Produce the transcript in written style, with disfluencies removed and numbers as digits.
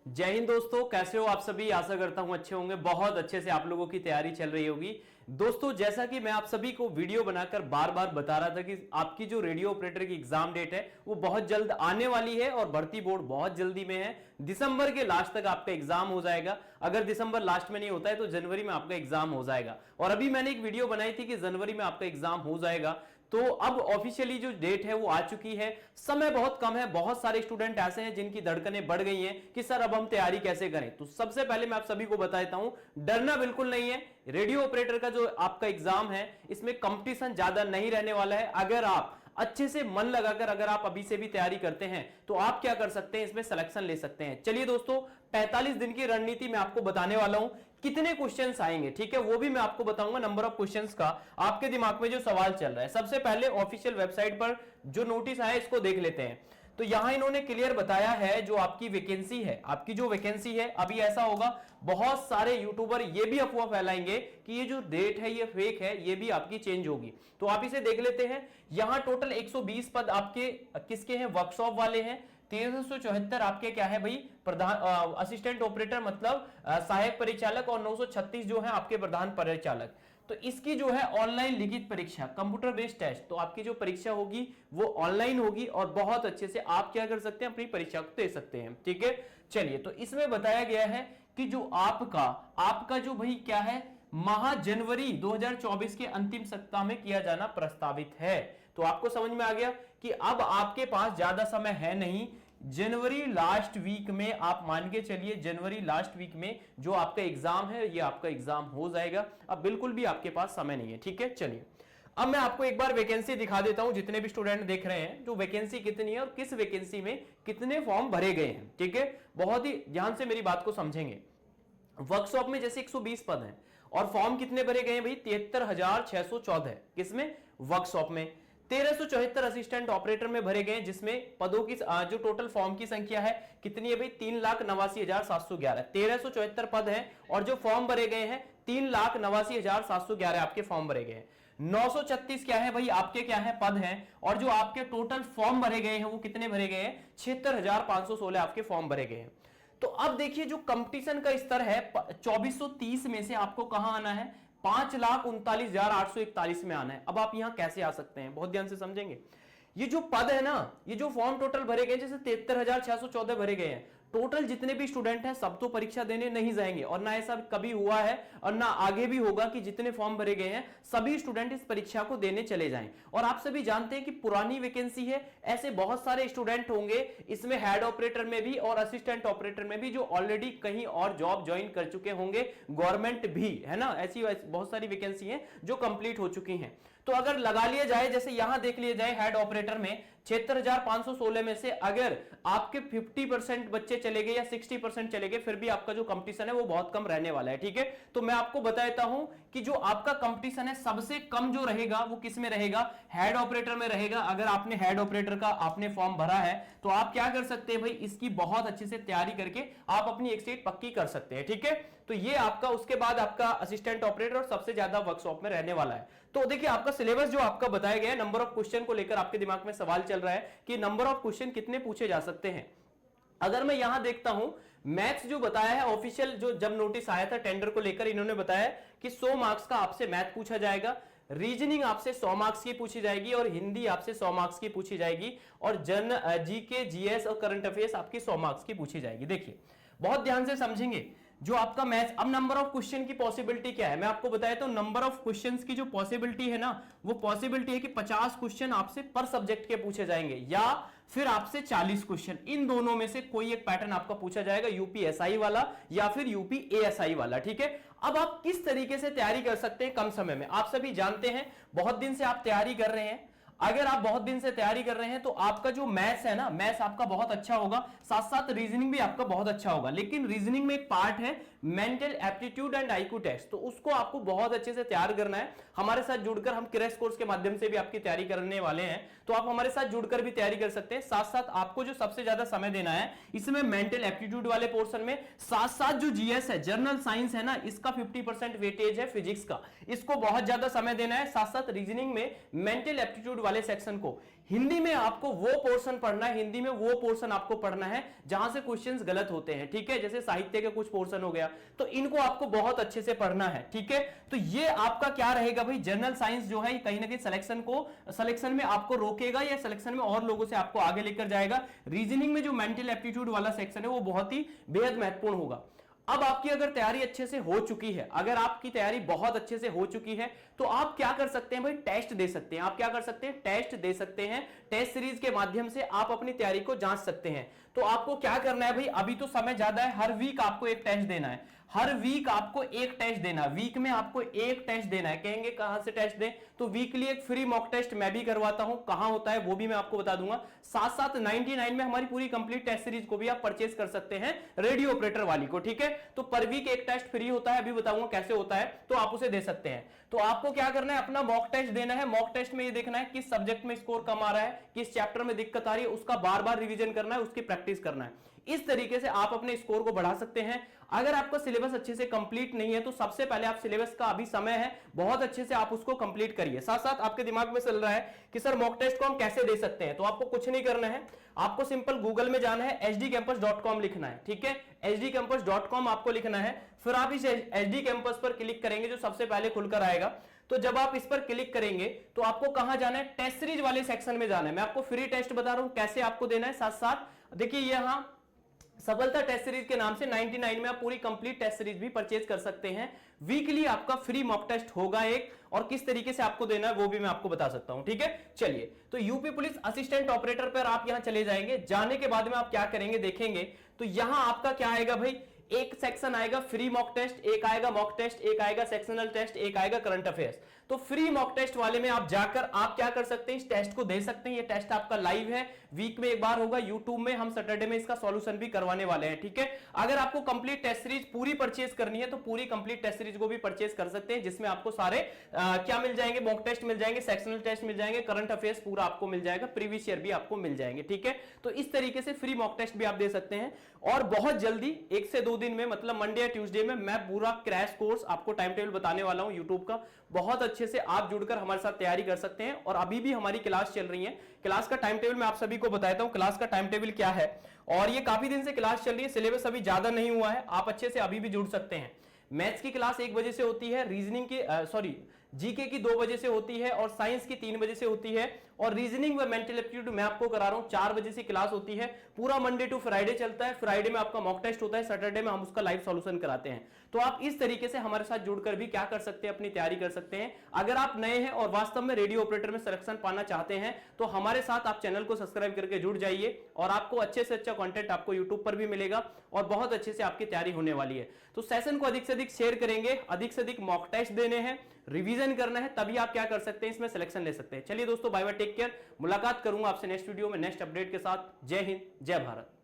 जय हिंद दोस्तों, कैसे हो आप सभी। आशा करता हूं अच्छे होंगे। बहुत अच्छे से आप लोगों की तैयारी चल रही होगी। दोस्तों, जैसा कि मैं आप सभी को वीडियो बनाकर बार बार बता रहा था कि आपकी जो रेडियो ऑपरेटर की एग्जाम डेट है वो बहुत जल्द आने वाली है और भर्ती बोर्ड बहुत जल्दी में है। दिसंबर के लास्ट तक आपका एग्जाम हो जाएगा। अगर दिसंबर लास्ट में नहीं होता है तो जनवरी में आपका एग्जाम हो जाएगा। और अभी मैंने एक वीडियो बनाई थी कि जनवरी में आपका एग्जाम हो जाएगा। तो अब ऑफिशियली जो डेट है वो आ चुकी है। समय बहुत कम है। बहुत सारे स्टूडेंट ऐसे हैं जिनकी धड़कनें बढ़ गई हैं कि सर अब हम तैयारी कैसे करें। तो सबसे पहले मैं आप सभी को बता देता हूं, डरना बिल्कुल नहीं है। रेडियो ऑपरेटर का जो आपका एग्जाम है इसमें कंपटीशन ज्यादा नहीं रहने वाला है। अगर आप अच्छे से मन लगाकर अगर आप अभी से भी तैयारी करते हैं तो आप क्या कर सकते हैं, इसमें सिलेक्शन ले सकते हैं। चलिए दोस्तों, 45 दिन की रणनीति मैं आपको बताने वाला हूं। कितने क्वेश्चंस आएंगे, ठीक है, वो भी मैं आपको बताऊंगा। नंबर ऑफ क्वेश्चंस का आपके दिमाग में जो सवाल चल रहा है, सबसे पहले ऑफिशियल वेबसाइट पर जो नोटिस आया इसको देख लेते हैं। तो यहां इन्होंने क्लियर बताया है जो आपकी वैकेंसी है, आपकी जो वैकेंसी है। अभी ऐसा होगा, बहुत सारे यूट्यूबर ये भी अफवाह फैलाएंगे कि ये जो डेट है ये फेक है, ये भी आपकी चेंज होगी। तो आप इसे देख लेते हैं। यहां टोटल 120 पद आपके किसके हैं, वर्कशॉप वाले हैं। 1374 आपके क्या है भाई, प्रधान असिस्टेंट ऑपरेटर मतलब सहायक परिचालक, और 936 जो है आपके प्रधान परिचालक। तो इसकी जो है ऑनलाइन लिखित परीक्षा, कंप्यूटर बेस्ड टेस्ट, तो आपकी जो परीक्षा होगी वो ऑनलाइन होगी और बहुत अच्छे से आप क्या कर सकते हैं, अपनी परीक्षा को दे सकते हैं। ठीक है, चलिए, तो इसमें बताया गया है कि जो आपका जो भाई क्या है, माह जनवरी 2024 के अंतिम सप्ताह में किया जाना प्रस्तावित है। तो आपको समझ में आ गया कि अब आपके पास ज्यादा समय है नहीं। जनवरी लास्ट वीक में आप मान के चलिए, जनवरी लास्ट वीक में जो आपका एग्जाम है ये आपका एग्जाम हो जाएगा। अब बिल्कुल भी आपके पास समय नहीं है। ठीक है, चलिए अब मैं आपको एक बार वैकेंसी दिखा देता हूं, जितने भी स्टूडेंट देख रहे हैं, जो वैकेंसी कितनी है और किस वैकेंसी में कितने फॉर्म भरे गए हैं। ठीक है, बहुत ही ध्यान से मेरी बात को समझेंगे। वर्कशॉप में जैसे 120 पद हैं और फॉर्म कितने भरे गए हैं भाई, 73,614। किसमें, वर्कशॉप में। 1374 असिस्टेंट ऑपरेटर में भरे गए, जिसमें पदों की जो टोटल फॉर्म की संख्या है कितनी है भाई, 3,89,711। 1374 पद हैं और जो फॉर्म भरे गए हैं 3,89,711 आपके फॉर्म भरे गए हैं। 936 क्या है भाई, आपके क्या है, पद हैं। और जो आपके टोटल फॉर्म भरे गए हैं वो कितने भरे गए हैं, 76,516 आपके फॉर्म भरे गए हैं। तो अब देखिए जो कंपटीशन का स्तर है, 2430 में से आपको कहां आना है, 5,39,841 में आना है। अब आप यहां कैसे आ सकते हैं, बहुत ध्यान से समझेंगे। ये जो पद है ना, ये जो फॉर्म टोटल भरे गए, जैसे 73,614 भरे गए हैं, टोटल जितने भी स्टूडेंट हैं सब तो परीक्षा देने नहीं जाएंगे, और ना ऐसा कभी हुआ है और ना आगे भी होगा कि जितने फॉर्म भरे गए हैं सभी स्टूडेंट इस परीक्षा को देने चले जाएं। और आप सभी जानते हैं कि पुरानी वैकेंसी है, ऐसे बहुत सारे स्टूडेंट होंगे इसमें, हेड ऑपरेटर में भी और असिस्टेंट ऑपरेटर में भी, जो ऑलरेडी कहीं और जॉब ज्वाइन कर चुके होंगे, गवर्नमेंट भी है ना, ऐसी बहुत सारी वैकेंसी है जो कंप्लीट हो चुकी हैं। तो अगर लगा लिया जाए, जैसे यहां देख लिया जाए, हेड ऑपरेटर में 76,516 में से अगर आपके 50% बच्चे चले गए या 60% चले गए, फिर भी आपका जो कंपटीशन है वो बहुत कम रहने वाला है। ठीक है, तो मैं आपको बता देता हूं कि जो आपका कंपटीशन है सबसे कम जो रहेगा वो किस में रहेगा, हेड ऑपरेटर में रहेगा। अगर आपने हेड ऑपरेटर का आपने फॉर्म भरा है तो आप क्या कर सकते हैं भाई, इसकी बहुत अच्छे से तैयारी करके आप अपनी एक सीट पक्की कर सकते हैं। ठीक है, तो ये आपका, उसके बाद आपका असिस्टेंट ऑपरेटर और सबसे ज्यादा वर्कशॉप में रहने वाला है। तो देखिए आपका सिलेबस जो आपका बताया गया है, नंबर ऑफ क्वेश्चन को लेकर आपके दिमाग में सवाल चल रहा है कि नंबर ऑफ क्वेश्चन कितने पूछे जा सकते हैं। अगर मैं यहां देखता हूं, मैथ्स जो बताया है ऑफिशियल, जो जब नोटिस आया था टेंडर को लेकर, इन्होंने बताया कि 100 मार्क्स का आपसे मैथ पूछा जाएगा, रीजनिंग आपसे 100 मार्क्स की पूछी जाएगी, और हिंदी आपसे 100 मार्क्स की पूछी जाएगी, और जीके, जीएस और करंट अफेयर्स आपकी 100 मार्क्स की पूछी जाएगी। देखिए बहुत ध्यान से समझेंगे जो आपका मैथ्स। अब नंबर ऑफ क्वेश्चन की पॉसिबिलिटी क्या है, मैं आपको बताया तो नंबर ऑफ क्वेश्चंस की जो पॉसिबिलिटी है ना, वो पॉसिबिलिटी है कि 50 क्वेश्चन आपसे पर सब्जेक्ट के पूछे जाएंगे, या फिर आपसे 40 क्वेश्चन। इन दोनों में से कोई एक पैटर्न आपका पूछा जाएगा, यूपीएसआई वाला या फिर यूपीएएसआई वाला। ठीक है, अब आप किस तरीके से तैयारी कर सकते हैं कम समय में, आप सभी जानते हैं, बहुत दिन से आप तैयारी कर रहे हैं। अगर आप बहुत दिन से तैयारी कर रहे हैं तो आपका जो मैथ्स है ना, मैथ्स आपका बहुत अच्छा होगा, साथ साथ रीजनिंग भी आपका बहुत अच्छा होगा। लेकिन रीजनिंग में एक पार्ट है mental aptitude and IQ test, तो उसको आपको बहुत अच्छे से तैयार करना है। हमारे साथ जुड़कर, हम क्रैश कोर्स के माध्यम से भी आपकी तैयारी करने वाले हैं, तो आप हमारे साथ जुड़कर भी तैयारी कर सकते हैं। साथ साथ आपको जो सबसे ज्यादा समय देना है इसमें मेंटल एप्टीट्यूड वाले पोर्शन में, साथ साथ जो जीएस है, जनरल साइंस है ना, इसका 50% वेटेज है, फिजिक्स का, इसको बहुत ज्यादा समय देना है। साथ साथ रीजनिंग में मेंटल एप्टीट्यूड वाले सेक्शन को, हिंदी में आपको वो पोर्शन पढ़ना है, हिंदी में वो पोर्शन आपको पढ़ना है जहां से क्वेश्चंस गलत होते हैं, ठीक है। जैसे साहित्य का कुछ पोर्शन हो गया, तो इनको आपको बहुत अच्छे से पढ़ना है, ठीक है। तो ये आपका क्या रहेगा भाई, जनरल साइंस जो है कहीं ना कहीं सिलेक्शन में आपको रोकेगा या सिलेक्शन में और लोगों से आपको आगे लेकर जाएगा। रीजनिंग में जो मेंटल एप्टीट्यूड वाला सेक्शन है वो बहुत ही बेहद महत्वपूर्ण होगा। अब आपकी अगर तैयारी अच्छे से हो चुकी है, अगर आपकी तैयारी बहुत अच्छे से हो चुकी है, तो आप क्या कर सकते हैं भाई, टेस्ट दे सकते हैं। आप क्या कर सकते हैं, टेस्ट दे सकते हैं। टेस्ट सीरीज के माध्यम से आप अपनी तैयारी को जांच सकते हैं। तो आपको क्या करना है भाई, अभी तो समय ज्यादा है, हर वीक आपको एक टेस्ट देना है, हर वीक आपको एक टेस्ट देना, वीक में आपको एक टेस्ट देना है। कहेंगे कहां से टेस्ट दें, तो वीकली एक फ्री मॉक टेस्ट मैं भी करवाता हूं, कहां होता है वो भी मैं आपको बता दूंगा। साथ साथ 99 में हमारी पूरी कंप्लीट टेस्ट सीरीज को भी आप परचेज कर सकते हैं, रेडियो ऑपरेटर वाली को, ठीक है। तो पर वीक एक टेस्ट फ्री होता है, अभी बताऊंगा कैसे होता है, तो आप उसे दे सकते हैं। तो आपको क्या करना है, अपना मॉक टेस्ट देना है। मॉक टेस्ट में ये देखना है किस सब्जेक्ट में स्कोर कम आ रहा है, किस चैप्टर में दिक्कत आ रही है, उसका बार बार रिवीजन करना है, उसकी प्रैक्टिस करना है। इस तरीके से आप अपने स्कोर को बढ़ा सकते हैं। अगर आपका सिलेबस अच्छे से कंप्लीट नहीं है, तो सबसे पहले आप सिलेबस का अभी समय है, बहुत अच्छे से आप उसको कंप्लीट करिए। साथ साथ आपके दिमाग में चल रहा है कि सर मॉक टेस्ट को हम कैसे दे सकते हैं, तो आपको कुछ नहीं करना है, आपको सिंपल गूगल में जाना है, hdcampus.com लिखना है, ठीक है। hdcampus.com आपको लिखना है, फिर आप इस HD कैंपस पर क्लिक करेंगे, जो सबसे पहले खुलकर आएगा। तो जब आप इस पर क्लिक करेंगे तो आपको कहां जाना है, टेस्ट सीरीज वाले सेक्शन में जाना है। मैं आपको फ्री टेस्ट बता रहा हूं कैसे आपको देना है। साथ साथ देखिए यहां सफलता टेस्ट सीरीज के नाम से 99 में आप पूरी कंप्लीट टेस्ट सीरीज भी परचेज कर सकते हैं। वीकली आपका फ्री मॉक टेस्ट होगा एक, और किस तरीके से आपको देना है वो भी मैं आपको बता सकता हूं, ठीक है। चलिए, तो यूपी पुलिस असिस्टेंट ऑपरेटर पर आप यहां चले जाएंगे। जाने के बाद में आप क्या करेंगे देखेंगे, तो यहां आपका क्या आएगा भाई, एक सेक्शन आएगा फ्री मॉक टेस्ट, एक आएगा मॉक टेस्ट, एक आएगा सेक्शनल टेस्ट, एक आएगा करंट अफेयर्स। तो फ्री मॉक टेस्ट वाले में आप जाकर आप क्या कर सकते हैं, इस टेस्ट को दे सकते हैं। ये टेस्ट आपका लाइव है, वीक में एक बार होगा यूट्यूब में, हम सैटरडे में इसका सॉल्यूशन भी करवाने वाले हैं, ठीक है। अगर आपको कंप्लीट टेस्ट सीरीज पूरी परचेज करनी है, तो पूरी कंप्लीट टेस्ट सीरीज को भी परचेज कर सकते हैं, जिसमें आपको सारे क्या मिल जाएंगे, मॉक टेस्ट मिल जाएंगे, सेक्शनल टेस्ट मिल जाएंगे, करंट अफेयर्स पूरा आपको मिल जाएगा, प्रीवियस ईयर भी आपको मिल जाएंगे, ठीक है। तो इस तरीके से फ्री मॉक टेस्ट भी आप दे सकते हैं। और बहुत जल्दी 1 से 2 दिन में, मतलब मंडे या ट्यूसडे में, मैं पूरा क्रैश कोर्स आपको टाइम टेबल बताने वाला हूं यूट्यूब का। बहुत अच्छे से आप जुड़कर हमारे साथ तैयारी कर सकते हैं। और अभी भी हमारी क्लास चल रही है, क्लास का टाइम टेबल मैं आप सभी को बताता हूं, क्लास का टाइम टेबल क्या है। और ये काफी दिन से क्लास चल रही है, सिलेबस अभी ज्यादा नहीं हुआ है, आप अच्छे से अभी भी जुड़ सकते हैं। मैथ्स की क्लास 1 बजे से होती है, रीजनिंग की जीके की 2 बजे से होती है, और साइंस की 3 बजे से होती है, और रीजनिंग व मेंटल एप्टीट्यूड मैं आपको करा रहा हूं 4 बजे से क्लास होती है। पूरा मंडे टू फ्राइडे चलता है, फ्राइडे में आपका मॉक टेस्ट होता है, सैटरडे में हम उसका लाइव सॉल्यूशन कराते हैं। तो आप इस तरीके से हमारे साथ जुड़कर भी क्या कर सकते हैं, अपनी तैयारी कर सकते हैं। अगर आप नए हैं और वास्तव में रेडियो ऑपरेटर में सिलेक्शन पाना चाहते हैं, तो हमारे साथ आप चैनल को सब्सक्राइब करके जुड़ जाइए, और आपको अच्छे से अच्छा कंटेंट आपको यूट्यूब पर भी मिलेगा, और बहुत अच्छे से आपकी तैयारी होने वाली है। तो सेशन को अधिक से अधिक शेयर करेंगे, अधिक से अधिक मॉक टेस्ट देने हैं, रिवीजन करना है, तभी आप क्या कर सकते हैं, इसमें सिलेक्शन ले सकते हैं। चलिए दोस्तों, बाय बाय, टेक केयर। मुलाकात करूंगा आपसे नेक्स्ट वीडियो में नेक्स्ट अपडेट के साथ। जय हिंद, जय भारत।